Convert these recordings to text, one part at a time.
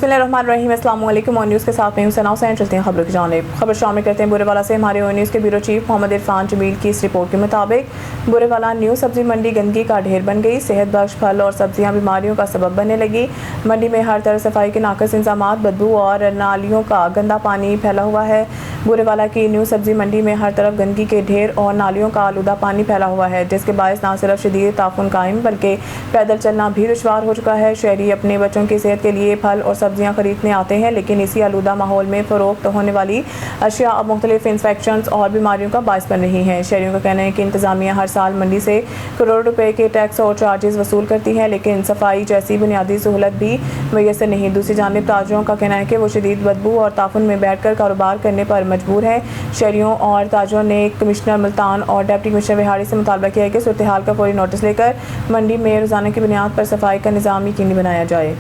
बिस्मिल्लाहिर्रहमानिर्रहीम। अस्सलाम वालेकुम। और न्यूज़ के साथ में हूं सना हुसैन। चलते हैं खबरों की जानिब। खबर शामिल करते हैं बुरेवाला से। हमारे ओ न्यूज़ के ब्यूरो चीफ मोहम्मद इरफान जमील की इस रिपोर्ट के मुताबिक बुरेवाला न्यू सब्जी मंडी गंदगी का ढेर बन गई। सेहत बख्श फल और सब्जियां बीमारियों का सबब बनने लगी। मंडी में हर तरह सफाई के नाकस इंतजामात, बदबू और नालियों का गंदा पानी फैला हुआ है। बुरेवाला की न्यू सब्जी मंडी में हर तरफ गंदगी के ढेर और नालियों का आलूदा पानी फैला हुआ है, जिसके बायस न सिर्फ शदीद ताफुन कायम बल्कि पैदल चलना भी दुश्वार हो चुका है। शहरी अपने बच्चों की सेहत के लिए फल और सब्जियां खरीदने आते हैं, लेकिन इसी आलूदा माहौल में फरोख्त होने वाली अशिया अब मुख्तलिफ इन्फेक्शन और बीमारियों का बायस बन रही हैं। शहरियों का कहना है कि इंतजामिया हर साल मंडी से करोड़ रुपए के टैक्स और चार्जेस वसूल करती है, लेकिन सफाई जैसी बुनियादी सहूलत भी मैसर नहीं। दूसरी जानिब ताजरों का कहना है कि वो शदीद बदबू और ताफुन में बैठ कर कारोबार करने पर मजबूर है। शहरियों और ताजरों ने कमिश्नर मुल्तान और डिप्टी कमिश्नर बिहाड़ी से मुतालबा किया है कि सूरत हाल का फौरी नोटिस लेकर मंडी में रोजाना की बुनियाद पर सफाई का निज़ाम यकीनी बनाया जाए।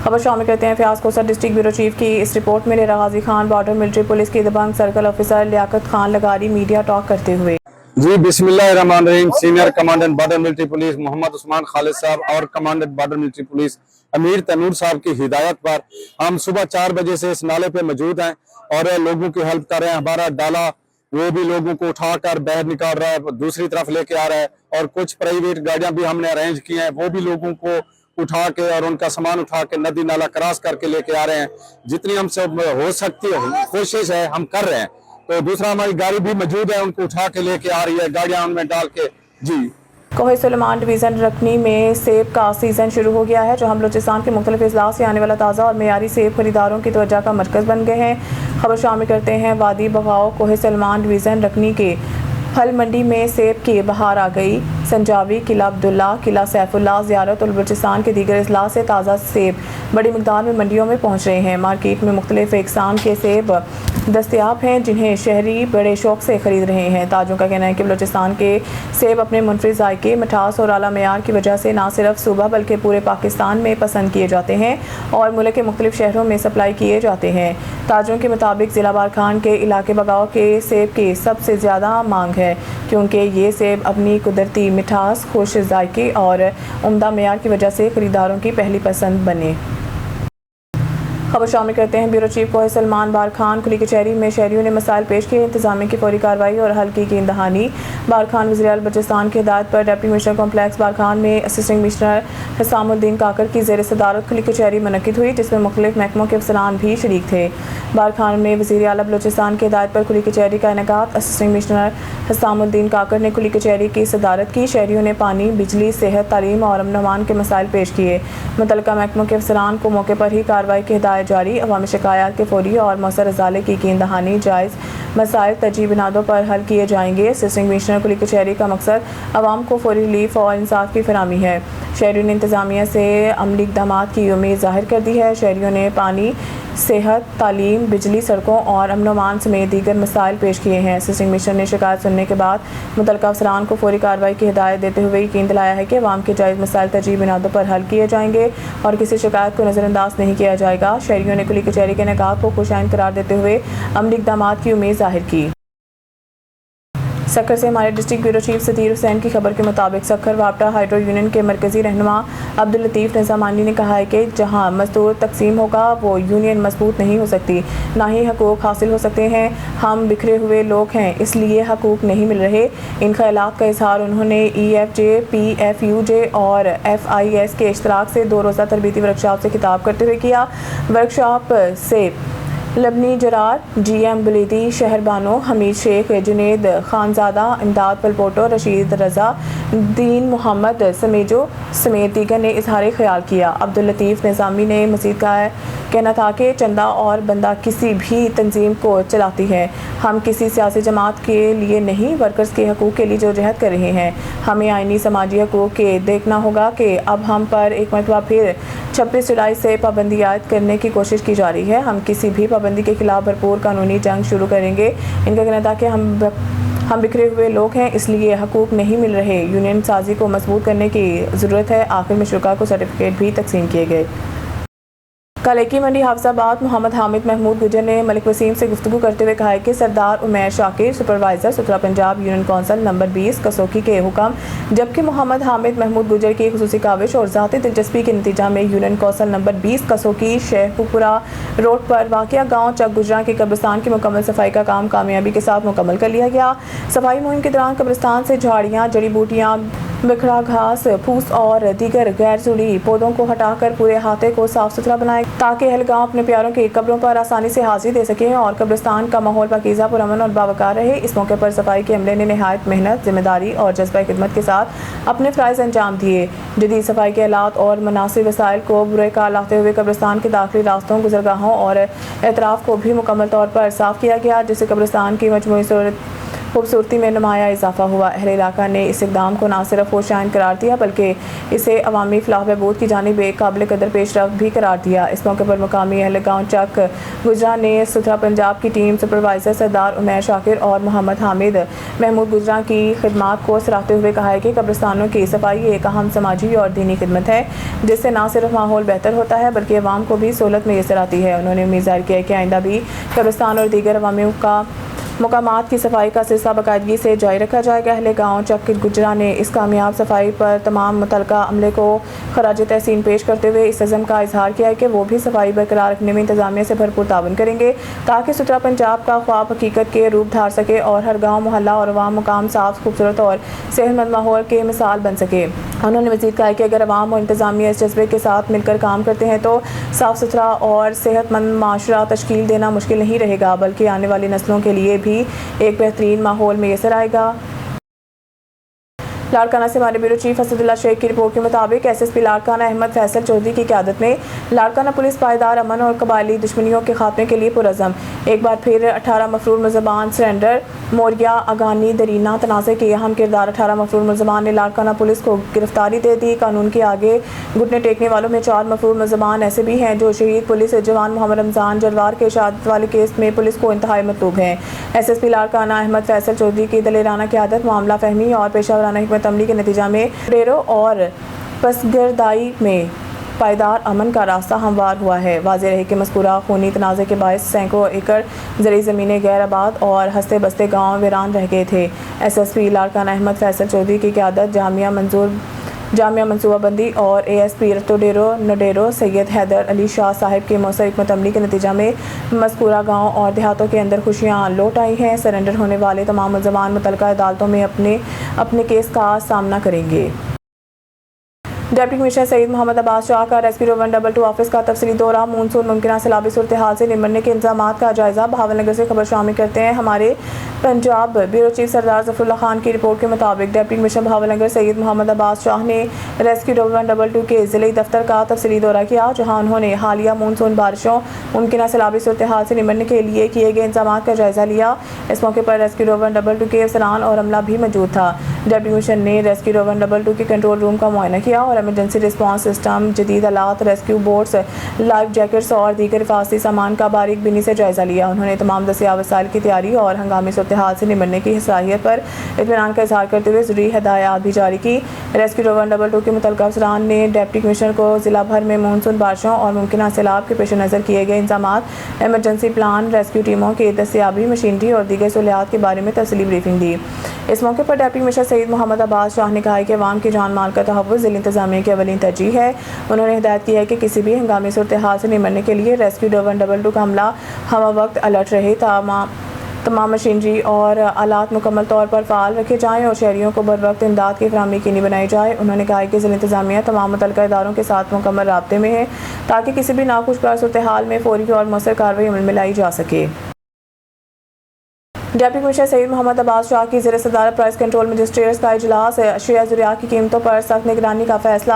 खबर शामिल करते हैं Fayaz Kausar district bureau chief की इस रिपोर्ट में। रेरा Ghazi Khan border military police की दबंग circle officer Liaquat Khan Lagari media talk करते हुए। जी बिस्मिल्लाहिर्रहमानिर्रहीम। Senior commandant border military police Mohammad Usman Khalid साहब और कमांडेंट बॉर्डर मिलिट्री पुलिस अमीर तैमूर साहब की हिदायत पर हम सुबह 4 बजे से इस नाले पे मौजूद हैं और लोगों की हेल्प कर रहे हैं। हमारा डाला वो भी लोगों को उठाकर बाहर निकाल रहा है, दूसरी तरफ लेके आ रहा है, और कुछ प्राइवेट गाड़ियां भी हमने अरेंज की हैं, वो भी लोगों को उठा के और उनका सामान उठा के नदी नाला क्रॉस करके लेके आ रहे हैं। जितनी हमसे हो सकती है कोशिश है हम कर रहे हैं। तो दूसरा हमारी गाड़ी भी मौजूद है, उनको उठा के लेके आ रही है, गाड़ियां उनमें डाल के। जी कोहे सुलेमान डिवीज़न रखनी में सेब का सीज़न शुरू हो गया है, जो हम बलूचिस्तान के मुख्तलिफ अजला से आने वाला ताज़ा और मेयारी सेब खरीदारों की तवज्जो का मरकज़ बन गए हैं। खबर शामिल करते हैं वादी बगाओ कोहे सुलेमान डिवीज़न रखनी के फल मंडी में सेब की बहार आ गई। संजावी, किला अब्दुल्ला, किला सैफुल्ला, ज़ियारत और बलूचिस्तान के दीगर अजला से ताज़ा सेब बड़ी मिकदार में मंडियों में पहुँच रहे हैं। मार्केट में मुख्तलिफ इकसाम के सेब दस्तयाब हैं, जिन्हें शहरी बड़े शौक से ख़रीद रहे हैं। ताजों का कहना है कि बलूचिस्तान के सेब अपने मुनफरिद जायके, मिठास और आला मेयार की वजह से न सिर्फ सूबा बल्कि पूरे पाकिस्तान में पसंद किए जाते हैं और मुल्क के मुख्तलिफ शहरों में सप्लाई किए जाते हैं। ताजों के मुताबिक ज़िला बारखान के इलाके बगाओ के सेब की सबसे ज़्यादा मांग है, क्योंकि ये सेब अपनी कुदरती मिठास, खुश जायके और उम्दा मेयार की वजह से खरीदारों की पहली पसंद बने। खबर शामिल करते हैं ब्यूरो चीफ कोहे सलमान बारखान कुली कचहरी में शहरियों ने मसाइल पेश किए। इंतजामिया की फौरी कार्रवाई और हल की कीन दहानी। बारखान वज़ीर-ए-आला बलूचिस्तान की हिदायत पर डिप्टी कमिश्नर कॉम्प्लेक्स बारखान में असिस्टेंट कमिश्नर हसामुद्दीन काकर की ज़ेर सदारत खुली कचहरी मुनक्किद हुई, जिसमें मुख्तलिफ महकमों के अफसरान भी शरीक थे। बारखान में वज़ीर-ए-आला बलूचिस्तान की हिदायत पर खुली कचहरी का इनेकात असिस्टेंट कमिश्नर हसामुद्दीन काकर ने खुली कचहरी की सदारत की। शहरियों ने पानी, बिजली, सेहत, तालीम और अमन अमान के मसाइल पेश किए। मुतल्लिका महकमों के अफसरान को मौके पर ही कार्रवाई की हिदायत जारी। अवामी शिकायत के फौरी और मौसर अजाले की कीन दहानी, जायज़ मसाइल तरजीह बिनादों पर हल किए जाएंगे। असिस्टेंट कमिश्नर कुली कचहरी का मकसद अवाम को फौरी रिलीफ और इंसाफ की फराहमी है। शहरियों ने इंतजामिया से अमली इक़दामात की उम्मीद ज़ाहिर कर दी है। शहरियों ने पानी, सेहत, तालीम, बिजली, सड़कों और अमन अमान समेत दीगर मसाइल पेश किए हैं। असिस्टेंट कमिश्नर ने शिकायत सुनने के बाद मुतल्लिका अफसरान को फौरी कार्रवाई की हिदायत देते हुए यकीन दिलाया है कि अवाम के जायज़ मसाइल तरजीह बिनादों पर हल किए जाएंगे और किसी शिकायत को नज़रअंदाज नहीं किया जाएगा। शहरियों ने कुली कचहरी के इनेकात को खुशाइन करार देते हुए अमली इक़दामात की उम्मीद ज़ाहिर की। सक्खर से हमारे डिस्ट्रिक्ट ब्यूरो चीफ सतीर हुसैन की खबर के मुताबिक सक्खर वापटा हाइड्रो यूनियन के मरकजी रहनुमा अब्दुल लतीफ़ निज़ामानी ने कहा है कि जहां मजदूर तकसीम होगा वो यूनियन मजबूत नहीं हो सकती, ना ही हकूक़ हासिल हो सकते हैं। हम बिखरे हुए लोग हैं, इसलिए हकूक़ नहीं मिल रहे। इन ख़यालात का इजहार उन्होंने EFJ, PFUJ और FIS के इश्तराक से 2 रोज़ा तरबीती वर्कशॉप से खिताब करते हुए किया। वर्कशॉप से लबनी जरार, GM बलीदी, शहरबानो, हमीद शेख, जुनेद खानजादा, इमदाद पलपोटो, रशीद रज़ा, दीन मोहम्मद समेजो समेत दीगर ने इजहार ख्याल किया। अब्दुल लतीफ़ निज़ामी ने मज़ीद कहना था कि चंदा और बंदा किसी भी तंजीम को चलाती है। हम किसी सियासी जमात के लिए नहीं, वर्कर्स के हकूक़ के लिए जदोजहद कर रहे हैं। हमें आइनी समाजी हकूक़ के देखना होगा कि अब हम पर एक मरतबा फिर 26 जुलाई से पाबंदी आयद करने की कोशिश की जा रही है। हम किसी भी पाबंदी के खिलाफ भरपूर कानूनी जंग शुरू करेंगे। इनका कहना था कि हम बिखरे हुए लोग हैं, इसलिए हकूक़ नहीं मिल रहे। यूनियन साजी को मजबूत करने की ज़रूरत है। आखिर में शुरा को सर्टिफिकेट भी तकसीम किए गए। کلیکی منڈی حافظ آباد محمد حامد محمود گجر نے ملک وسیم سے گفتگو کرتے ہوئے کہا ہے کہ سردار عمیر شاکر سپروائزر سترہ پنجاب یونین کونسل نمبر 20 کسوکی کے حکم جبکہ محمد حامد محمود گجر کی خصوصی کاوش اور ذاتی دلچسپی کے نتیجہ میں یونین کونسل نمبر 20 کسوکی شیخ پورہ روڈ پر واقع گاؤں چک گجراں کے قبرستان کی مکمل صفائی کا کام کامیابی کے ساتھ مکمل کر لیا گیا۔ صفائی مہم کے دوران قبرستان سے جھاڑیاں، جڑی بوٹیاں، بکھرا گھاس پھوس اور دیگر غیر ضروری پودوں کو ہٹا کر پورے احاطے کو صاف ستھرا بنائے تاکہ اہل گاؤں اپنے پیاروں کی قبروں پر آسانی سے حاضری دے سکیں اور قبرستان کا ماحول پاکیزہ، پرامن اور باوقار رہے۔ اس موقع پر صفائی کے عملے نے نہایت محنت، ذمہ داری اور جذبہ خدمت کے ساتھ اپنے فرائض انجام دیے۔ جدید صفائی کے آلات اور مناسب وسائل کو برے کار لاتے ہوئے قبرستان کے داخلی راستوں، گزرگاہوں اور اطراف کو بھی مکمل طور پر صاف کیا گیا، جس سے قبرستان کی مجموعی خوبصورتی میں نمایاں اضافہ ہوا۔ اہل علاقہ نے اس اقدام کو نہ صرف خوش آئند قرار دیا بلکہ اسے عوامی فلاح و بہبود کی جانب ایک قابل قدر پیش رفت بھی قرار دیا۔ اس موقع پر مقامی اہل گاؤں چک گجراں نے سترہ پنجاب کی ٹیم سپروائزر سردار عمیر شاکر اور محمد حامد محمود گجراں کی خدمات کو سراہتے ہوئے کہا ہے کہ قبرستانوں کی صفائی ایک اہم سماجی اور دینی خدمت ہے جس سے نہ صرف ماحول بہتر ہوتا ہے بلکہ عوام کو بھی سہولت میسر آتی ہے۔ انہوں نے امید ظاہر کی ہے کہ آئندہ بھی قبرستان اور دیگر عوامی مقامات کی صفائی کا سلسلہ باقاعدگی سے جاری رکھا جائے گا۔ اہل گاؤں چک گجراں نے اس کامیاب صفائی پر تمام متعلقہ عملے کو خراج تحسین پیش کرتے ہوئے اس عزم کا اظہار کیا ہے کہ وہ بھی صفائی برقرار رکھنے میں انتظامیہ سے بھرپور تعاون کریں گے تاکہ سترہ پنجاب کا خواب حقیقت کے روپ دھار سکے اور ہر گاؤں، محلہ اور عوام مقام صاف، خوبصورت اور صحت مند ماحول کے مثال بن سکے۔ انہوں نے مزید کہا کہ اگر عوام اور انتظامیہ اس جذبے کے ساتھ مل کر کام کرتے ہیں تو صاف ستھرا اور صحت مند معاشرہ تشکیل دینا مشکل نہیں رہے گا بلکہ آنے والی نسلوں کے لیے بھی ایک بہترین ماحول میسر آئے گا۔ لاڑکانہ سے ہمارے بیورو چیف اسد اللہ شیخ کی رپورٹ کے مطابق S S P Larkana Ahmed Faisal Chaudhry کی قیادت میں لاڑکانہ پولیس پائیدار امن اور قبائلی دشمنیوں کے خاتمے کے لیے پرعزم۔ ایک بار پھر 18 مفرور ملزمان سرنڈر، موریا، اگانی، درینہ تنازع کے اہم کردار 18 مفرور ملزمان نے لاڑکانہ پولیس کو گرفتاری دے دی۔ قانون کے آگے گھٹنے ٹیکنے والوں میں 4 مفرور ملزمان ایسے بھی ہیں جو شہید پولیس جوان محمد رمضان جلوار کے شہادت والے کیس میں پولیس کو انتہائی مطلوب ہیں۔ S S P Larkana Ahmed Faisal Chaudhry کی دلیرانہ قیادت، معاملہ فہمی اور پیشہ ورانہ حکمت عملی کے نتیجہ میں ڈیروں اور پسگردائی میں پائیدار امن کا راستہ ہموار ہوا ہے۔ واضح رہے کہ مذکورہ خونی تنازع کے باعث سینکڑوں ایکڑ زرعی زمینیں غیر آباد اور ہنستے بستے گاؤں ویران رہ گئے تھے۔ S S P Larkana Ahmed Faisal Chaudhry کی قیادت جامعہ منصوبہ بندی اور اے ایس پی رتو ڈیرو نڈیرو سید حیدر علی شاہ صاحب کے مؤثر حکمت عملی کے نتیجہ میں مذکورہ گاؤں اور دیہاتوں کے اندر خوشیاں لوٹ آئی ہیں۔ سرنڈر ہونے والے تمام ملزمان متعلقہ عدالتوں میں اپنے کیس کا سامنا کریں گے۔ ڈپٹی کمشنر سید محمد عباس شاہ کا ریسکیو 122 آفس کا تفصیلی دورہ، مونسون ممکنہ سیلابی صورتحال سے نمٹنے کے انتظامات کا جائزہ۔ بہاول نگر سے خبر شامل کرتے ہیں ہمارے پنجاب بیورو چیف سردار ظفر اللہ خان کی رپورٹ کے مطابق ڈپٹی کمشنر بہاول نگر سید محمد عباس شاہ نے ریسکیو 122 کے ضلعی دفتر کا تفصیلی دورہ کیا، جہاں انہوں نے حالیہ مونسون بارشوں، ممکنہ سیلابی صورتحال سے نمٹنے کے لیے کیے گئے انتظامات کا جائزہ لیا۔ اس موقع پر ریسکیو 122 کے افسران اور عملہ بھی موجود تھا۔ ڈپٹی کمشنر نے ریسکیو 122 کے کنٹرول روم کا معائنہ کیا اور ایمرجنسی رسپانس سسٹم، جدید آلات، ریسکیو بوٹس، لائف جیکٹس اور دیگر حفاظتی سامان کا باریک بینی سے جائزہ لیا۔ انہوں نے تمام دستیاب وسائل کی تیاری اور ہنگامی صورتحال سے نمٹنے کی صلاحیت پر اطمینان کا اظہار کرتے ہوئے ضروری ہدایات بھی جاری کی۔ ریسکیو 122 کے متعلقہ افسران نے ڈپٹی کمشنر کو ضلع بھر میں مونسون بارشوں اور ممکنہ سیلاب کے پیش نظر کیے گئے انتظامات، ایمرجنسی پلان، ریسکیو ٹیموں کی دستیابی، مشینری اور دیگر سہولیات کے بارے میں تفصیلی بریفنگ دی۔ اس موقع پر ڈپٹی کمشنر سید محمد عباس شاہ نے کہا کہ عوام کی جان مال کا تحفظ ضلعی انتظامیہ کی اولین ترجیح ہے۔ انہوں نے ہدایت کی ہے کہ کسی بھی ہنگامی صورتحال سے نمٹنے کے لیے ریسکیو 122 کا عملہ ہمہ وقت الرٹ رہے، تمام مشینری اور آلات مکمل طور پر فعال رکھے جائیں اور شہریوں کو بر وقت امداد کی فراہمی یقینی بنائی جائے۔ انہوں نے کہا کہ ضلع انتظامیہ تمام متعلقہ اداروں کے ساتھ مکمل رابطے میں ہے تاکہ کسی بھی ناخوشگوار صورتحال میں فوری اور مؤثر کارروائی عمل میں لائی جا سکے۔ ڈپٹی کمشنر سید محمد عباس شاہ کی زیر صدارت پرائس کنٹرول مجسٹریٹس کا اجلاس، اشیاء ضروریات کی قیمتوں پر سخت نگرانی کا فیصلہ۔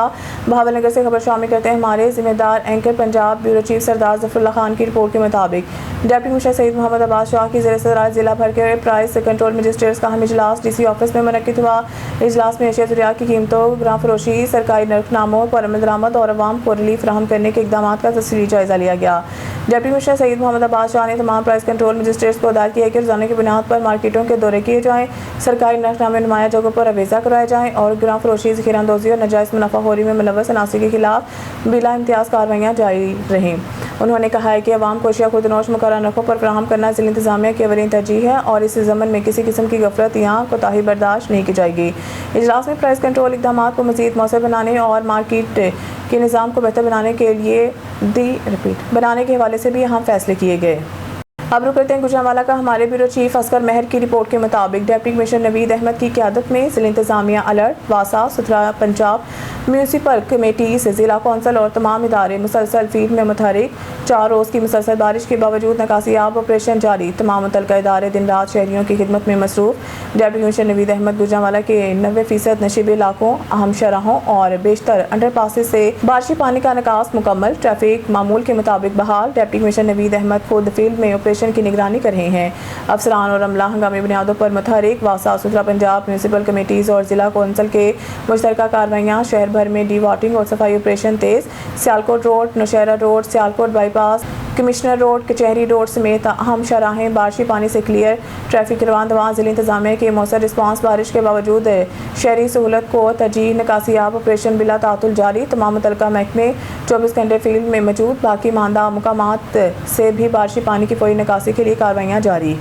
بہاول نگر سے خبر شامل کرتے ہیں ہمارے ذمہ دار اینکر پنجاب بیورو چیف سردار ظفر اللہ خان کی رپورٹ کے مطابق ڈپٹی کمشنر سید محمد عباس شاہ کی زیر صدارت ضلع بھر کے پرائس کنٹرول مجسٹریٹس کا اہم اجلاس ڈی سی آفس میں منعقد ہوا۔ اجلاس میں اشیاء ضروریات کی قیمتوں، گراں فروشی، سرکاری نرخ ناموں پر عمل درآمد اور عوام کو ریلیف فراہم کرنے کے اقدامات کا تفصیلی جائزہ لیا گیا۔ डिप्टी कमिश्नर सईद मोहम्मद अब्बास शाह ने तमाम प्राइस कंट्रोल मजिस्ट्रेट्स को हिदायत की है कि रोजाना की बुनियाद पर मार्केटों के दौरे किए जाएँ, सरकारी नरखनामे नुमाया जगहों पर अवेजा करवाए जाएँ और गिरां फरोशी, ज़ख़ीरा अंदोज़ी और नाजायज़ मुनाफाखोरी में मुलव्वस अनासर के खिलाफ बिला इम्तियाज़ कार्रवाइयाँ जारी रहें। उन्होंने कहा है कि अवाम को अशिया खुदनोश मुकर्रर नरखों पर फराहम करना ज़िला इंतज़ामिया की अवलीन तरजीह है और इस ज़मन में किसी किस्म की गफलत या कोताही बर्दाश्त नहीं की जाएगी। इजलास में प्राइस कंट्रोल इक़दामात को मज़ीद मौसर बनाने और मार्केट के निज़ाम को बेहतर बनाने के हवाले से भी अहम फैसले किए गए। अब रुक करते हैं गुजरांवाला का। हमारे ब्यूरो चीफ असगर महर की रिपोर्ट के मुताबिक डिप्टी कमिश्नर नवीद अहमद की क़यादत में ज़िला इंतज़ामिया अलर्ट, वासा सुथरा पंजाब, म्यूनसिपल कमेटीज, ज़िला कौंसल और तमाम इदारे मुसलसल फील्ड में मुतहरिक। 4 रोज़ की मुसलसल बारिश के बावजूद नकासियाब ऑपरेशन जारी। तमाम मुतल्लिका इदारे दिन रात शहरियों की खिदमत में मसरूफ़। डिप्टी कमिश्नर नवीद अहमद गुजरांवाला के 90% नशीबे इलाकों, अहम शराहों और बेशतर अंडरपासेस से बारिशी पानी का निकास मुकम्मल, ट्रैफिक मामूल के मुताबिक बहाल। डिप्टी कमिश्नर नवीद अहमद खुद फील्ड में ऑपरेशन की निगरानी कर रहे हैं। अफसरान और अमला हंगामी बुनियादों पर मुतहरिक। वासा सुथरा पंजाब, म्यूनसिपल कमेटीज़ और ज़िला कौंसल के मुश्तरका कार्रवाइयाँ। शहर भर में डी वाटरिंग और सफाई ऑपरेशन तेज़। Sialkot road, Nowshera road, Sialkot bypass, commissioner road, कचहरी रोड समेत अहम शराहें बारिशी पानी से क्लियर। ट्रैफिक रवान दवान। ज़िला इंतज़ामिया के मौसर रिस्पांस। बारिश के बावजूद शहरी सहूलत को तरजीह। नकासियाब ऑपरेशन बिला तातुल जारी। तमाम मुतल्लिका महकमे 24 घंटे फील्ड में मौजूद। बाकी मानदा मुकामात से भी बारिशी पानी की फौरी निकासी के लिए कार्रवाइयाँ जारी।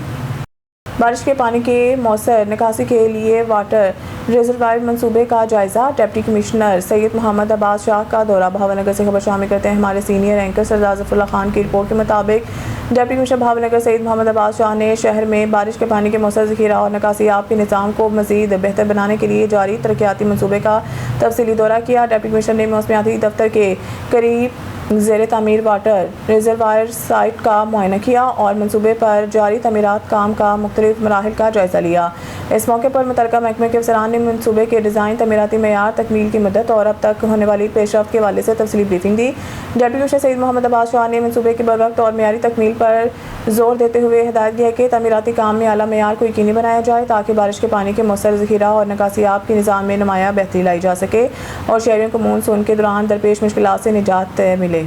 बारिश के पानी के मौसर निकासी के लिए वाटर रिजर्वायर मंसूबे का जायज़ा। डिप्टी कमिश्नर सईद मोहम्मद अब्बास शाह का दौरा। भावनगर से खबर शामिल करते हैं हमारे सीनियर एंकर सरदार ज़फ़रुल्लाह खान की रिपोर्ट के मुताबिक डिप्टी कमिश्नर भावनगर सईद मोहम्मद अब्बास शाह ने शहर में बारिश के पानी के मौसर ज़ख़ीरा और निकासियाब के निज़ाम को मज़ीद बेहतर बनाने के लिए जारी तरक्याती मंसूबे का तफसीली दौरा किया। डिप्टी कमिश्नर ने मौसमियाती दफ्तर के करीब ज़ेर तामीर वाटर रिजर्वायर साइट का मुआयना किया और मंसूबे पर जारी तमीरात काम का मुख्तलिफ मराहिल का जायज़ा लिया। इस मौके पर मुतल्लिका महकमे के अफसरान ने मंसूबे के डिज़ाइन, तमीराती मेयार, तकमील की मदद और अब तक होने वाली पेशरफ्त के हवाले से तफसीली ब्रीफिंग दी। डिप्टी कमिश्नर सईद मोहम्मद अब्बास शाह ने मंसूबे के बरवक्त और मेयारी तकमील पर जोर देते हुए हिदायत दी है कि तमीराती काम में आला मेयार को यकीनी बनाया जाए ताकि बारिश के पानी के मौसर ज़ख़ीरा और निकासियाब के निज़ाम में नुमाया बेहतरी लाई जा सके और शहरियों को मानसून के दौरान दरपेश मुश्किलात से निजात मिले।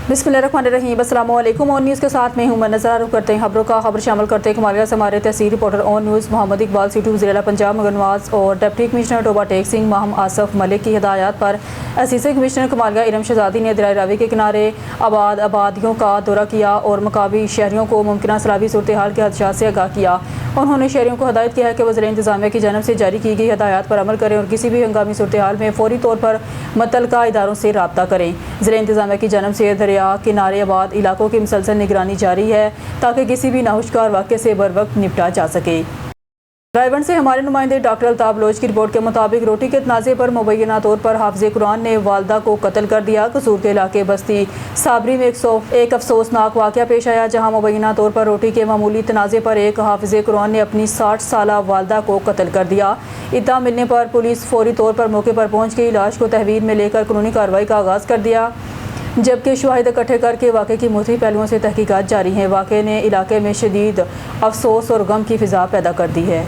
बिस्मिल्लाहिर्रहमानिर्रहीम। अस्सलामु अलैकुम। ऑन न्यूज़ के साथ मैं हूं मनज़र। रुख करते हैं खबरों का। खबर शामिल करते हैं कमालिया से हमारे तहसील reporter on news Mohammad Iqbal सीटू ज़िला पंजाब मगर नवाज और डिप्टी कमिश्नर टोबा टेक सिंह माहम आसफ मलिक की हिदायत पर असिस्टेंट कमिश्नर कमालिया इरम शहजादी ने दरिया रावी के किनारे आबादियों का दौरा किया और मकामी शहरियों को मुमकिन सैलाबी सूरत हाल के खदशात से आगाह किया। उन्होंने शहरियों को हिदायत किया है कि वह ज़िला इंतज़ामिया की जानब से जारी की गई हिदायत पर अमल करें और किसी भी हंगामी सूरत हाल में फौरी तौर पर मुतल्लिका इदारों से रब्ता करें। ज़िला इंतज़ामिया की जानब से दरिया किनारे आबाद इलाकों की मुसलसल निगरानी जारी है ताकि किसी भी नाहुशकार वाक़े से बर वक्त निपटा जा सके। रायबंद से हमारे नुमाइंदे डॉक्टर अल्ताफ लोच की रिपोर्ट के मुताबिक रोटी के तनाज़े पर मुबैना तौर पर हाफ़िज़ कुरान ने वालदा को कत्ल कर दिया। कसूर के इलाके बस्ती साबरी में एक अफसोसनाक वाक़या पेश आया जहां मुबैना तौर पर रोटी के मामूली तनाज़े पर एक हाफ़िज़ कुरान ने अपनी 60 साला वालदा को कत्ल कर दिया। इत्तला मिलने पर पुलिस फौरी तौर पर मौके पर पहुँच गई। लाश को तहवील में लेकर कानूनी कार्रवाई का आगाज़ कर दिया जबकि शवाहिद इकट्ठे करके वाक़े की मुख्तलिफ पहलुओं से तहकीकात जारी हैं। वाक़े ने इलाके में शदीद अफसोस और गम की फ़िज़ा पैदा कर दी है।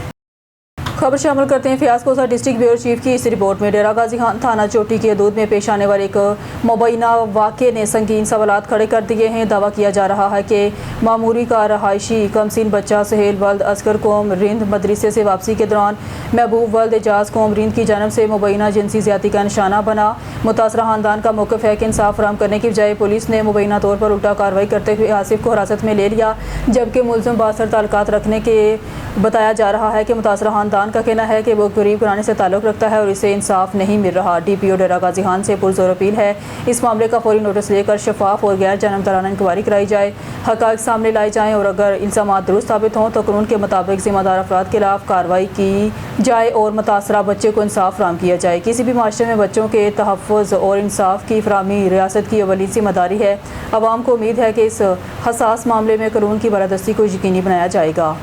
खबर शामिल करते हैं फयाज कोसा डिस्ट्रिक्ट ब्यूरो चीफ की इस रिपोर्ट में। डेरा गाजी खान थाना चोटी की हदूद में पेश आने वाले एक मुबैना वाक़े ने संगीन सवालात खड़े कर दिए हैं। दावा किया जा रहा है कि मामूरी का रहायशी कमसिन बच्चा सहेल वल्द असगर कौम रिंद मदरसे से वापसी के दौरान महबूब वल्द एजाज कौम रिंद की जानब से मुबैना जिनसी ज़्यादती का निशाना बना। मुतासरा ख़ानदान का मौक़िफ़ है कि इंसाफ फराहम करने की बजाय पुलिस ने मुबैना तौर पर उल्टा कार्रवाई करते हुए आसिफ को हिरासत में ले लिया, जबकि मुलज़िम बासर ताल्लुकात रखने के बताया जा रहा है कि मुतासरा ख़ानदान का कहना है कि वो गरीब घराने से ताल्लुक़ रखता है और इसे इंसाफ नहीं मिल रहा। DPO डेरा गाजी खान से पुरज़ोर अपील है इस मामले का फौरी नोटिस लेकर शफाफ और गैर जानबदाराना इंक्वायरी कराई जाए, हक़ाइक़ सामने लाए जाएँ और अगर इल्ज़ामात दुरुस्त साबित हों तो कानून के मुताबिक ज़िम्मेदार अफराद के खिलाफ कार्रवाई की जाए और मुतासरा बच्चे को इंसाफ फराहम किया जाए। किसी भी माशरे में बच्चों के तहफ़्फ़ुज़ और इंसाफ की फराहमी रियासत की अवली ज़िम्मेदारी है। अवाम को उम्मीद है कि इस हसास मामले में कानून की बालादस्ती को यकीनी बनाया जाएगा।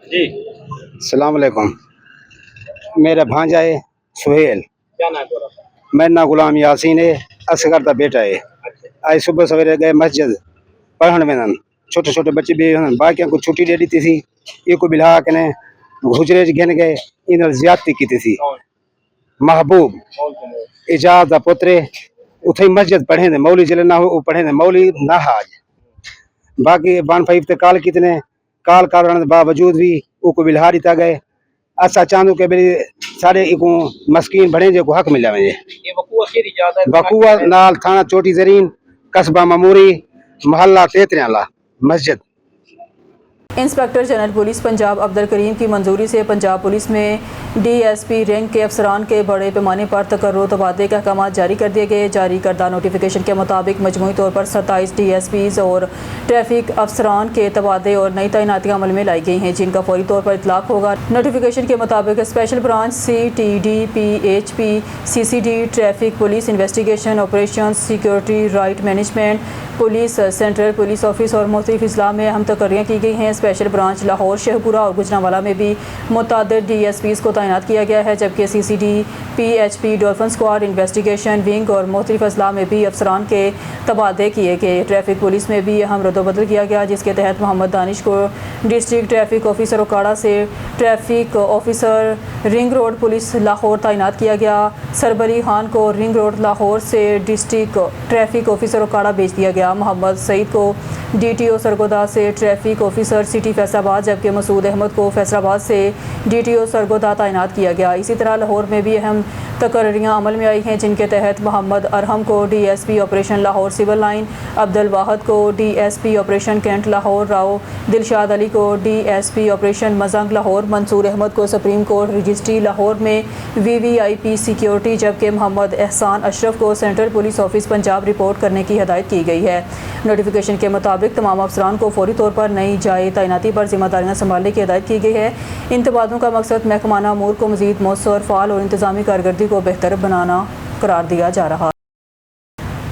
जी अस्सलाम वालेकुम। मेरा भांजा है सुहेल, क्या नाम है? मेरा नाम गुलाम यासीन है, असगर का बेटा है। आज सुबह सवेरे गए मस्जिद पढ़न में, छोटे छोटे बच्चे भी बाकियों को छुट्टी दे दी थी, ये को बिला के ने गुजरे गिन गए, इन ज्यादती की थी। महबूब एजाज का पुत्र उथे मस्जिद पढ़े ने, मौली जिले ना हो पढ़े ने, मौली नाहाज बाकी 1-5 ते कॉल कितने कॉल करने के बावजूद भी वो को बिल्हा दिता गए। असा चाहूँ कि मेरी सारे इको मस्कीन बने जो हक मिला मुझे। ये वकूआ केरी जाता है बकुआ नाल थाना चोटी जरीन कस्बा ममूरी मोहल्ला तेतरियाला मस्जिद। Inspector general police Punjab Abdul Karim की मंजूरी से पंजाब पुलिस में डीएसपी रैंक के अफसरान के बड़े पैमाने पर तकर्रुर तबादले के अहकाम जारी कर दिए गए। जारी करदा नोटिफिकेशन के मुताबिक मजमूई तौर पर 27 DSPs और ट्रैफिक अफसरान के तबादले और नई तैनातियाँ अमल में लाई गई हैं, जिनका फौरी तौर पर इतलाक होगा। नोटिफिकेशन के मुताबिक special branch CTD PHP CCD traffic police investigation operation security right management police central police office और मुख्तलिफ अजला में अहम तकर्रियाँ की गई हैं। स्पेशल ब्रांच लाहौर शहपुरा और गुजरांवाला में भी मुतअद्दिद DSPs को तैनात किया गया है, जबकि CCD PHP dolphin squad investigation wing और मुख्तलिफ अजला में भी अफसरान के तबादले किए गए। ट्रैफिक पुलिस में भी अहम रद्दबदल किया गया, जिसके तहत मोहम्मद दानिश को डिस्ट्रिक्ट ट्रैफिक ऑफिसर उकाड़ा से traffic officer ring road police Lahore तैनात किया गया। सरबरी खान को रिंग रोड लाहौर से डिस्ट्रिक्ट ट्रैफिक ऑफिसर उकाड़ा भेज दिया गया। मोहम्मद सईद को DTO सरगोदा से ट्रैफिक ऑफिसर सिटी फैसलाबाद, जबकि मसूद अहमद को फैसलाबाद से DTO सरगोदा तैनात किया गया। इसी तरह लाहौर में भी अहम तकर्रियाँ अमल में आई हैं, जिनके तहत मोहम्मद अरहम को DSP operation Lahore civil line, Abdul Wahid को DSP operation cantt Lahore, Rao Dilshad Ali को DSP ऑपरेशन मजंग लाहौर, मंसूर अहमद को सुप्रीम कोर्ट रजिस्ट्री लाहौर में VVIP सिक्योरिटी, जबकि मोहम्मद एहसान अशरफ को central police office Punjab report करने की हिदायत की गई है। नोटिफिकेशन के मुताबिक तमाम अफसरान को फौरी तौर पर नई जाए तैनाती पर जिम्मेदारियां संभालने की हिदायत की गई है। इन तबादलों का मकसद महकमाना अमूर को मज़ीद मौसर, फ़ाल और इंतज़ामी कारकर्दगी को बेहतर बनाना करार दिया जा रहा है।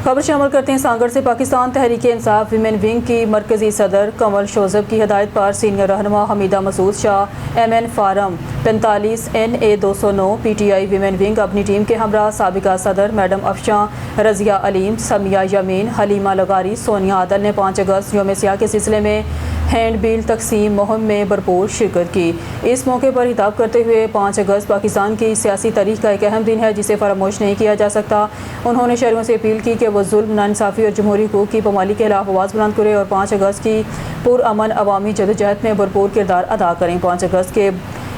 खबर शामिल करते हैं सांगड़ से। पाकिस्तान तहरीक इंसाफ विमेन विंग की मरकज़ी सदर कमल शोज़ब की हिदायत पर सीनियर रहनुमा Hamida Masood Shah MN form 45 NA 209 PTI women wing अपनी टीम के हमरा साबिका सदर मैडम अफशां रज़िया अलीम, समिया यमीन, हलीमा लगारी, सोनिया आदल ने 5 अगस्त यौम सियाह के सिलसिले में हैंड बिल तकसीम मुहिम में भरपूर शिरकत की। इस मौके पर खिताब करते हुए 5 अगस्त पाकिस्तान की सियासी तारीख का एक अहम दिन है, जिसे फरामोश नहीं किया जा सकता। उन्होंने शहरियों से अपील की कि वो जुल्म, नाइंसाफ़ी और जमहूरी हुकूक की पामाली के खिलाफ आवाज़ बुलंद करें और 5 अगस्त की पुरअमन अवामी जदोजहद में भरपूर किरदार अदा करें। 5 अगस्त के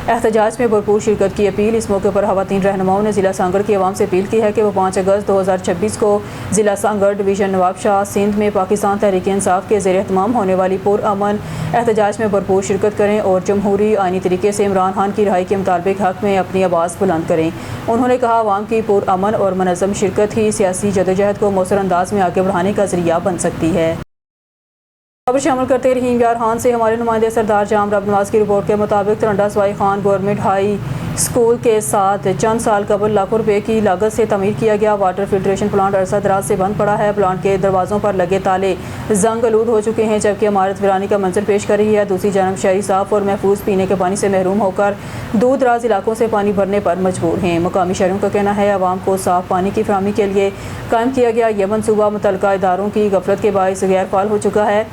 एहतजाज में भरपूर शिरकत की अपील। इस मौके पर ख़वातीन रहनुमाओं ने ज़िला सांगड़ की आवाम से अपील की है कि वो 5 अगस्त 2026 को ज़िला सांगड़ डिवीज़न नवाबशाह सिंध में पाकिस्तान तहरीक इंसाफ के ज़ेर एहतमाम होने वाली पुरअमन एहतजाज में भरपूर शिरकत करें और जमहूरी आइनी तरीके से इमरान खान की रिहाई के मुताबिक हक़ में अपनी आवाज़ बुलंद करें। उन्होंने कहा, आवाम की पुरअमन और मनज़्ज़म शिरकत ही सियासी जदोजहद को मौसर अंदाज में आगे बढ़ाने का ज़रिया बन सकती है। खबर शामिल करते रहीम यार खान से। हमारे नुमाइंदे सरदार जाम रब नवाज की रिपोर्ट के मुताबिक Taranda Sawai Khan government high school के साथ चंद साल कबल लाखों रुपए की लागत से तमीर किया गया वाटर फिल्ट्रेशन प्लांट अरसा दराज से बंद पड़ा है। प्लांट के दरवाज़ों पर लगे ताले जंग आलूद हो चुके हैं, जबकि इमारत वीरानी का मंजर पेश कर रही है। दूसरी जानब शहरी साफ और महफूज पीने के पानी से महरूम होकर दूर दराज इलाकों से पानी भरने पर मजबूर हैं। मुकामी शहरों का कहना है, आवाम को साफ पानी की फराहमी के लिए कायम किया गया यह मनसूबा मुतल्लिका इदारों की गफलत के बायस गैर फाल हो चुका है,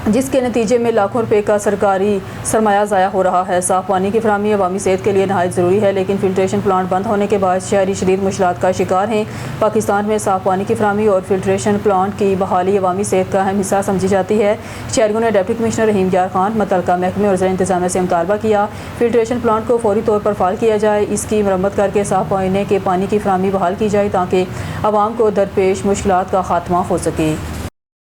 जिसके नतीजे में लाखों रुपए का सरकारी सरमाया ज़ाया हो रहा है। साफ़ पानी की फराहमी अवामी सेहत के लिए नहायत ज़रूरी है, लेकिन फिल्ट्रेशन प्लांट बंद होने के बाद शहरी शदीद मुश्किलात का शिकार हैं। पाकिस्तान में साफ़ पानी की फराहमी और फिल्ट्रेशन प्लांट की बहाली अवामी सेहत का अहम हिस्सा समझी जाती है। शहरियों ने डिप्टी कमिश्नर रहीम यार खान, मुतल्लिका महकमे और ज़िला इंतज़ामिया से मुतालबा किया फिल्ट्रेशन प्लांट को फौरी तौर पर फ़ाल किया जाए, इसकी मरम्मत करके साफ़ पीने के पानी की फराहमी बहाल की जाए ताकि आवाम को दरपेश मुश्किलात का खात्मा हो सके।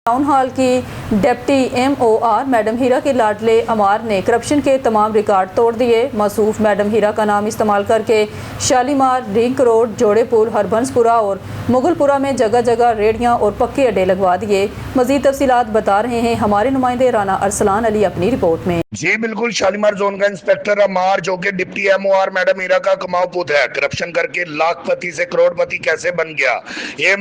टाउन हॉल की डिप्टी MOR मैडम हीरा के लाडले अमार ने करप्शन के तमाम रिकॉर्ड तोड़ दिए। मसूफ मैडम हीरा का नाम इस्तेमाल करके शालीमार, रिंग रोड, जोड़े पुल, हरबंसपुरा और मुगलपुरा में जगह जगह रेडियां और पक्के अड्डे लगवा दिए। मजीद तफसीलात बता रहे हैं हमारे नुमाइंदे राना अरसलान अली अपनी रिपोर्ट में। जी बिल्कुल, शालीमार जोन का इंस्पेक्टर अमार जो कि डिप्टी MOR मैडम हीरा का कमाऊ पुत है, करप्शन करके लाखपति से करोड़पति कैसे बन गया, ये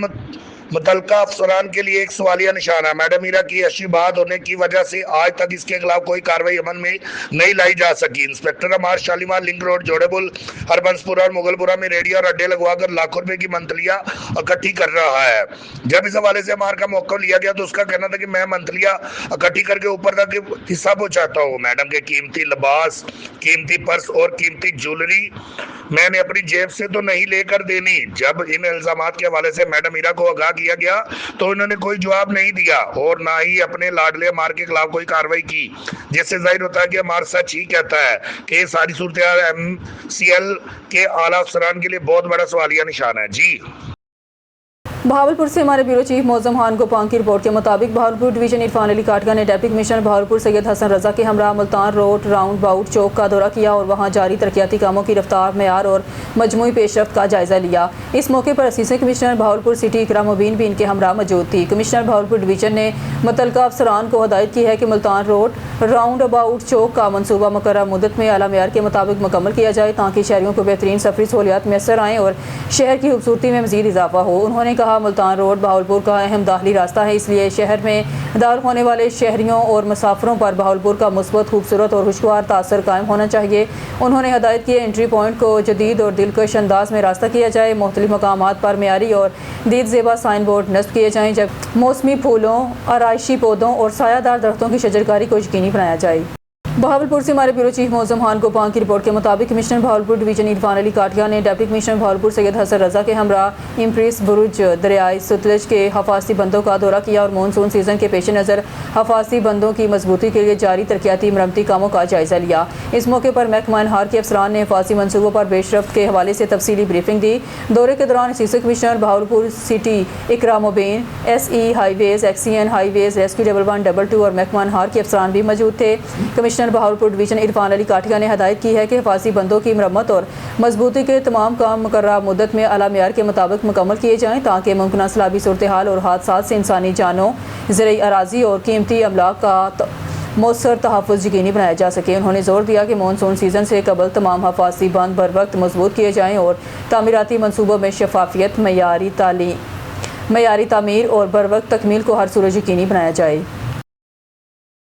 मुतल्लिका अफसरान के लिए एक सवालिया निशान है। मैडम हीरा की अच्छी बात होने की वजह से आज तक इसके खिलाफ कोई कार्रवाई अमल में नहीं लाई जा सकी। इंस्पेक्टर अमार शालीमार, लिंक रोड, जोड़ेपुल, हरबंसपुरा और मुगलपुरा में रेडियो और अड्डे लगवाकर लाखों रुपए की मंथलियां इकट्ठी कर रहा है। जब इस हवाले से अमार का मौका लिया गया तो उसका कहना था कि मैं मंथलियां इकट्ठी करके ऊपर तक हिस्सा पहुंचाता हूँ। मैडम के कीमती लिबास, कीमती पर्स और कीमती ज्वेलरी मैंने अपनी जेब से तो नहीं लेकर देनी। जब इन इल्जामात के हवाले से मैडम हीरा को आगाह किया गया तो इन्होंने कोई जवाब नहीं दिया और ना ही अपने लाडले अमार के खिलाफ कोई कार्रवाई की, जिससे जाहिर होता है कि अमार सच ही कहता है कि ये सारी सूरत MCL के आला अफसरान के लिए बहुत बड़ा सवालिया निशान है। जी बहावलपुर से हमारे ब्यूरो चीफ मौजम खान गोपांग की रिपोर्ट के मुताबिक बहावलपुर डिवीजन इरफान अली काटगा ने डिप्टी कमिश्नर बहावलपुर सैयद हसन रजा के हमरा मुल्तान रोड राउंड बाउट चौक का दौरा किया और वहां जारी तरक्याती कामों की रफ्तार, मेयार और मजमूई पेशरफ्त का जायजा लिया। इस मौके पर असिस्टेंट कमिश्नर बहावलपुर सिटी इकराम मुबीन भी इनके हमरा मौजूद थी। कमिश्नर बहावलपुर डिवीजन ने मुतल्लिका अफसरान को हदायत की है कि मुल्तान रोड राउंड अबाउट चौक का मनसूबा मुकर्रर मुद्दत में आला मेयार के मुताबिक मुकम्मल किया जाए ताकि शहरियों को बेहतरीन सफरी सहूलियात मैसर आएँ और शहर की खूबसूरती में मजीद इजाफा हो। उन्होंने कहा मुल्तान रोड बहावलपुर का अहम दाखिली रास्ता है, इसलिए शहर में दाखिल होने वाले शहरियों और मुसाफिरों पर बहावलपुर का मुस्बत, खूबसूरत और खुशगवार तासर कायम होना चाहिए। उन्होंने हदायत की एंट्री पॉइंट को जदीद और दिलकश अंदाज में रास्ता किया जाए, मुख्तलिफ मकामात पर मेयारी और दीद ज़ेबा साइन बोर्ड नस्ब किए जाएँ, जब मौसमी फूलों, आराइशी पौधों और सायादार दरख्तों की शजरकारी को यकीनी बनाया जाए। बहावलपुर से हमारे ब्यूरो चीफ मौजम खान गोपांग की रिपोर्ट के मुताबिक कमिश्नर बहावलपुर डिवीजन इरफान अली काटगा ने डिप्टी कमिश्नर बहावलपुर सैयद हसन रजा के हमरा इम्प्रेस बुरुज दरियाई सतलज के हफाजती बंदों का दौरा किया और मानसून सीजन के पेश नज़र हफाजती बंदों की मजबूती के लिए जारी तरक्याती मरम्मती कामों का जायजा लिया। इस मौके पर महकमा हार के अफसरान ने हफाजती मनसूबों पर पेशरफ्त के हवाले से तफसीली ब्रीफिंग दी। दौरे के दौरान असिस्टेंट कमिश्नर बहावलपुर सिटी इकराम मुबीन, SE highways, XCN highways, rescue 112 और महकमा हार के अफसरान भी मौजूद थे। कमिश्नर बहावलपुर डिवीजन इरफान अली काटगा ने हदायत की है कि हिफाजी बंदों की मरम्मत और मजबूती के तमाम काम मुकर्रर मुद्दत में आला मेयार के मुताबिक मुकम्मल किए जाएँ ताकि मुमकिन सैलाबी सूरत हाल और हादसात से इंसानी जानों, ज़रई अराजी और कीमती अमलाक का मौसर तहफ़्फ़ुज़ यकीनी बनाया जा सके। उन्होंने जोर दिया कि मानसून सीज़न से कबल तमाम हिफाजती बंद बर वक्त मजबूत किए जाएँ और तामीराती मनसूबों में शफाफियत, मयारी तामीर और बर वक्त तकमील को हर सूरत यकीनी बनाया जाए।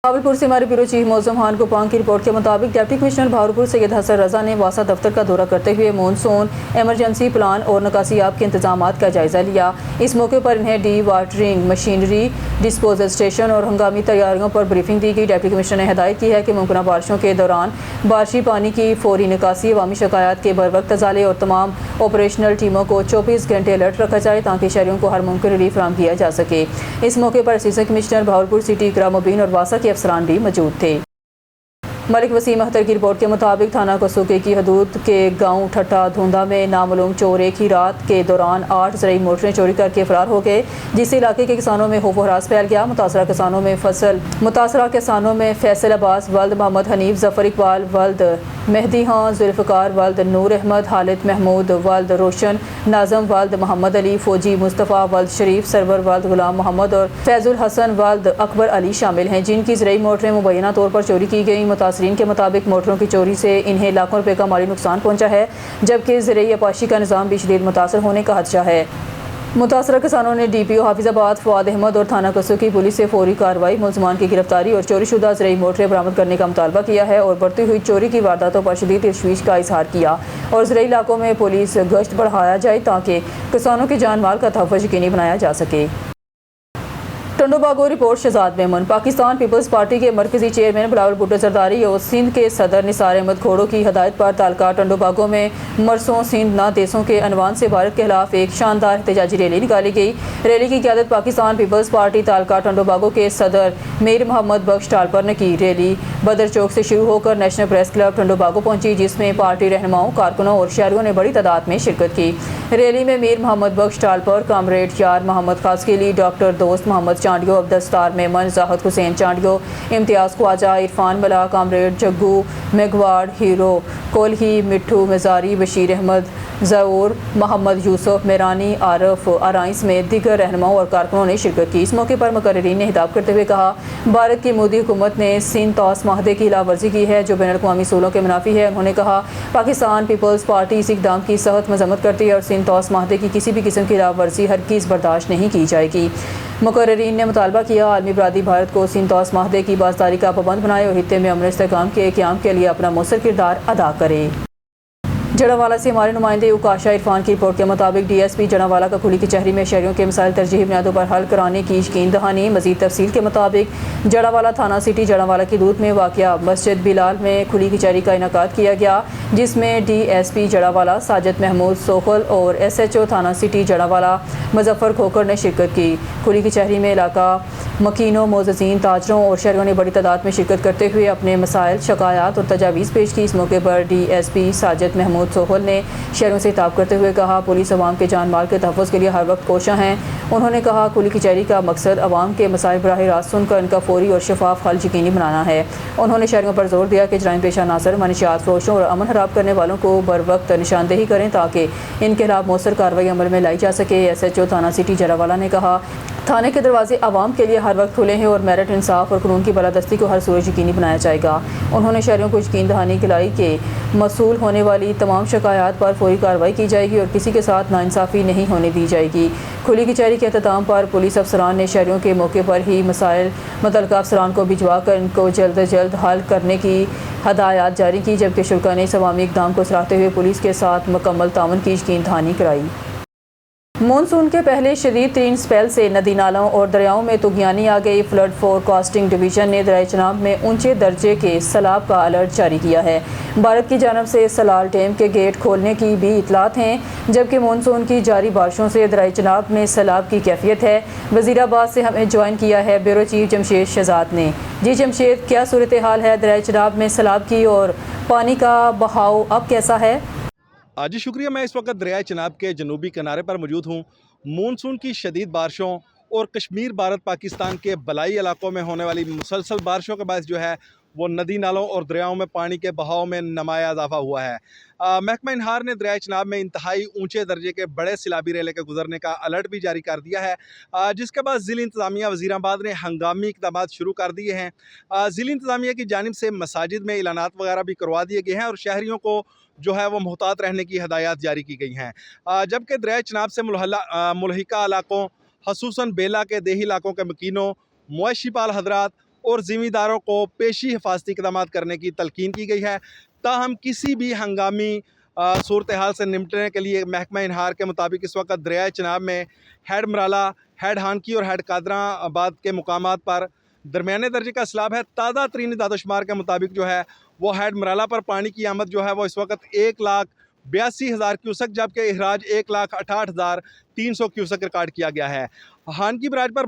बहावलपुर से हमारे ब्यूरो चीफ मौजम खान गोपांग की रिपोर्ट के मुताबिक डिप्टी कमिश्नर बहावलपुर सैयद हसन रजा ने वासा दफ्तर का दौरा करते हुए मानसून एमरजेंसी प्लान और निकासियाब के इंतजामात का जायजा लिया। इस मौके पर इन्हें D watering machinery, disposal station और हंगामी तैयारियों पर ब्रीफिंग दी गई। डिप्टी कमिश्नर ने हदायत की है कि मुमकिन बारिशों के दौरान बारिशी पानी की फौरी निकासी, अवामी शिकायत के बर वक्त अजाले और तमाम ऑपरेशनल टीमों को 24 घंटे अलर्ट रखा जाए ताकि शहरियों को हर मुमकिन रिलीफ फराहम किया जा सके। इस मौके पर असिस्टेंट कमिश्नर बहावलपुर सिटी इकराम मुबीन और वासा के अफसरान भी मौजूद थे। मलिक वसीम अख्तर की रिपोर्ट के मुताबिक थाना कसुके की हदूद के गांव ठट्टा धुंधा में नामालूम चोर एक ही रात के दौरान 8 ज़रई मोटरें चोरी करके फरार हो गए, जिससे इलाके के किसानों में खौफ हरास फैल गया। मुतासरा किसानों में फैसल अब्बास वल्द मोहम्मद हनीफ, जफर इकबाल वल्द मेहदी खां, जुल्फ़िकार वल्द नूर अहमद, हालिद महमूद वल्द रोशन, नाज़म वल्द मोहम्मद अली, फौजी मुस्तफ़ा वल्द शरीफ, सरवर वल्द गुलाम मोहम्मद और फैजुल हसन वल्द अकबर अली शामिल हैं, जिनकी ज़रई मोटरें मुबैना तौर पर चोरी की गई। मुतासरीन के मुताबिक मोटरों की चोरी से इन्हें लाखों रुपए का माली नुकसान पहुंचा है, जबकि ज़रई अपाशी का निज़ाम भी शदीद मुतासर होने का खदशा है। मुतासरा किसानों ने DPO हाफिजाबाद फवाद अहमद और थाना कसू की पुलिस से फौरी कार्रवाई, मुलजमान की गिरफ्तारी और चोरी शुदा ज़रई मोटरें बरामद करने का मुतालबा किया है और बढ़ती हुई चोरी की वारदातों पर शदीद तशवीश का इजहार किया और ज़रई इलाकों में पुलिस गश्त बढ़ाया जाए ताकि किसानों की जान माल का तहफ़्फ़ुज़ यकीनी बनाया जा सके। Tando Bagho report Shahzad Memon. Pakistan peoples party के मरकजी चेयरमैन बिलावल भुट्टो जरदारी और सिंध के सदर निसार अहमद खोड़ो की हदायत पर तालका टंडोबागो में मरसों सिंध ना देशों के अनवान से भारत के खिलाफ एक शानदार एहतजाजी रैली निकाली गई। रैली की क़यादत पाकिस्तान पीपल्स पार्टी तालका टंडोबागो के सदर मीर मोहम्मद बख्श टालपर ने की। रैली बदर चौक से शुरू होकर नेशनल प्रेस क्लब टंडोबागो पहुंची, जिसमें पार्टी रहनुमाओं, कारकुनों और शहरियों ने बड़ी तादाद में शिरकत की। रैली में मीर मोहम्मद बख्श टालपर, कामरेड यार मोहम्मद खासकेली, डॉक्टर दोस्त मोहम्मद चांडियो, अब्दुलस्तार मेमन, जाहिद हुसैन चांडियो, इम्तियाज़ ख्वाजा, इरफान मला, कामरेड जग्गू, मेघवाड़, हीरो कोलही, मिट्ठू मजारी, बशीर अहमद, ज़ऊर, मोहम्मद यूसुफ मेरानी, आरफ आराइस में दीगर रहनुमाओं और कारकुनों ने शिरकत की। इस मौके पर मुकर्रिरीन ने खिताब करते हुए कहा, भारत की मोदी हुकूमत ने सिंध तौस माहदे की खिलाफवर्जी की है जो बैनुल अक़वामी उसूलों के मुनाफी है। उन्होंने कहा, पाकिस्तान पीपल्स पार्टी इस इक़दाम की सख्त मजम्मत करती है और सिंध तौस माहदे की किसी भी किस्म की खिलाफवर्जी हरगिज़ बर्दाश्त नहीं की जाएगी। मुकर्रिरीन ने मुतालबा किया, आलमी बरादरी भारत को सिंध तौस माहदे की पासदारी का पाबंद बनाए और खित्ते में अमन इस्तेहकाम के क़याम के लिए अपना मौसर किरदार अदा करे। जड़ावाला से हमारे नुमाइंदे उकाशा इरफान की रिपोर्ट के मुताबिक DSP जड़ावाला का खुली कचहरी में शहरियों के मसाइल तरजीही बुनियादों पर हल कराने की यकीन दहानी। मजीद तफसील के मुताबिक जड़ावाला थाना सिटी जड़ावाला की दूध में वाक़या मस्जिद बिलाल में खुली कचहरी का इनेकाद किया गया, जिसमें DSP जड़ावाला साजिद महमूद सोखल और SHO थाना सिटी जड़ावाला मुजफ्फर खोकर ने शिरकत की। खुली कचहरी में इलाका मकीनों, मोज़ीन, ताजरों और शहरियों ने बड़ी तादाद में शिरकत करते हुए अपने मसाइल, शिकायत और तजावीज़ पेश की। इस मौके पर DSP साजिद महमूद सोहल ने शहरों से खिताब करते हुए कहा, पुलिस अवाम के जान माल के तहफ़्फ़ुज़ के लिए हर वक्त कोशां हैं। उन्होंने कहा, खुली कचहरी का मकसद अवाम के मसाइल बराह रास्त सुनकर इनका फौरी और शफाफ हल यकीनी बनाना है। उन्होंने शहरियों पर जोर दिया कि जराइम पेशा नासर, मनशियात फरोशों और अमन खराब करने वालों को बर वक्त निशानदेही करें ताकि इनके खिलाफ मौसर कार्रवाई अमल में लाई जा सके। SHO थाना सिटी जड़ावाला ने कहा, थाने के दरवाजे आवाम के लिए हर वक्त खुले हैं और मेरिट, इंसाफ और कानून की बालादस्ती को हर सूरज यकीनी बनाया जाएगा। उन्होंने शहरियों को यकीन दहानी दिलाई कि मसूल होने वाली तमाम शिकायत पर फौरी कार्रवाई की जाएगी और किसी के साथ नाइंसाफ़ी नहीं होने दी जाएगी। खुली कचहरी के अख्ताम पर पुलिस अफसरान ने शहरियों के मौके पर ही मसाइल मुतल्लिका अफसरान को भिजवा कर इनको जल्द अज जल्द हल करने की हदायत जारी की, जबकि शुरा ने इस अवामी इक़दाम को सराहते हुए पुलिस के साथ मुकम्मल ताउन की यकीन दहानी कराई। मानसून के पहले शदीद तरीन स्पेल से नदी नालों और दरियाओं में तुगयानी आ गई। फ्लड फोरकास्टिंग डिवीज़न ने दरिया चनाब में ऊंचे दर्जे के सैलाब का अलर्ट जारी किया है। भारत की जानब से सलाल डैम के गेट खोलने की भी इतलात हैं, जबकि मानसून की जारी बारिशों से दरिया चनाब में सैलाब की कैफियत है। वज़ीराबाद से हमें ज्वाइन किया है ब्यूरो चीफ जमशेद शहजाद ने। जी जमशेद, क्या सूरत हाल है दरिया चनाब में सैलाब की और पानी का बहाव अब कैसा है? जी शुक्रिया। मैं इस वक्त दरिया चनाब के जनूबी किनारे पर मौजूद हूँ। मानसून की शदीद बारिशों और कश्मीर भारत पाकिस्तान के बलाई इलाकों में होने वाली मुसलसल बारिशों के बायस जो है वो नदी नालों और दरियाओं में पानी के बहाव में नुमाया इजाफा हुआ है। महकमा इनहार ने दरिया चनाब में इंतहाई ऊंचे दर्जे के बड़े सैलाबी रेले के गुजरने का अलर्ट भी जारी कर दिया है, जिसके बाद ज़िला इंतज़ामिया वज़ीराबाद ने हंगामी इक़दाम शुरू कर दिए हैं। ज़िला इंतज़ामिया की जानिब से मसाजिद में ऐलानात वगैरह भी करवा दिए गए हैं और शहरियों को जो है वो मुहतात रहने की हदायत जारी की गई हैं। जबकि दरिया चनाब से मुल्हिका इलाकों खसूसन बेला के देही इलाकों के मकीनों, मवेशी पाल हजरात और ज़िम्मेदारों को पेशी हिफाजती इक़दाम करने की तलकीन की गई है। ताहम किसी भी हंगामी सूरत हाल से निपटने के लिए महकमा इनहार के मुताबिक इस वक्त दरिया चनाब में हेड मराला, हेड हानकी और हेड कादराबाद के मुकामात पर दरमियाने दर्जे का सैलाब है। ताज़ा तरीन दादोशुमार के मुताबिक जो है वो हेड मराला पर पानी की आमद जो है वो इस वक्त 1,82,000 क्यूसक, जबकि अखराज 1,68,300 क्यूसक रिकॉर्ड किया गया है। हानकी बराज पर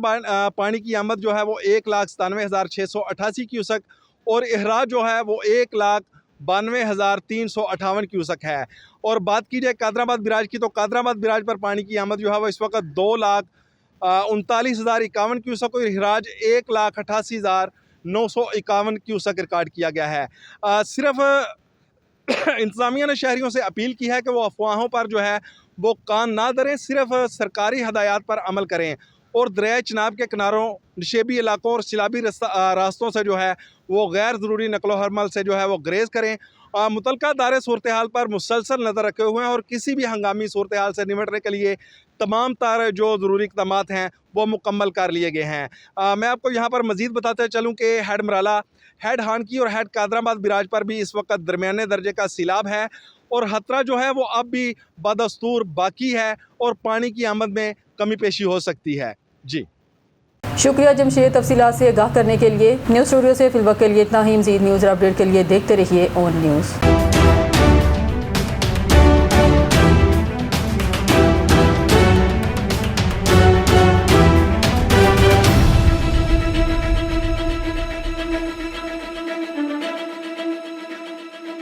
पानी की आमद जो है वो 1,97,688 क्यूसक और अखराज जो है वो 1,92,358 क्यूसक है। और बात की जाए कादराबाद बराज की, तो कादराबाद बराज पर पानी की आमद जो है वो इस वक्त 2,39,051 क्यूसक और अखराज 1,88,951 क्यूसक रिकॉर्ड किया गया है। सिर्फ इंतज़ामिया ने शहरियों से अपील की है कि वो अफवाहों पर जो है वो कान ना धरें, सिर्फ सरकारी हदायत पर अमल करें और दरिया चनाब के किनारों, नशेबी इलाकों और सैलाबी रास्तों से जो है वो गैर ज़रूरी नकलो हरमल से जो है वो ग्रेज़ करें। मुतल्लिका दायरे सूरत हाल पर मुसलसल नज़र रखे हुए हैं और किसी भी हंगामी सूरत हाल से निपटने के लिए तमाम तार जो ज़रूरी इक़दाम हैं वो मुकम्मल कर लिए गए हैं। मैं आपको यहाँ पर मज़ीद बताते चलूँ कि हेड मराला, हेड हानकी और हेड कादराबाद बराज पर भी इस वक्त दरमियाने दर्जे का सैलाब है और खतरा जो है वो अब भी बदस्तूर बाकी है और पानी की आमद में कमी पेशी हो सकती है। जी शुक्रिया जमशेद, तफसीलात से आगाह करने के लिए। न्यूज़ स्टूडियो से फिलवक्त के लिए इतना ही। मज़ीद न्यूज़ और अपडेट के लिए देखते रहिए ऑन न्यूज़।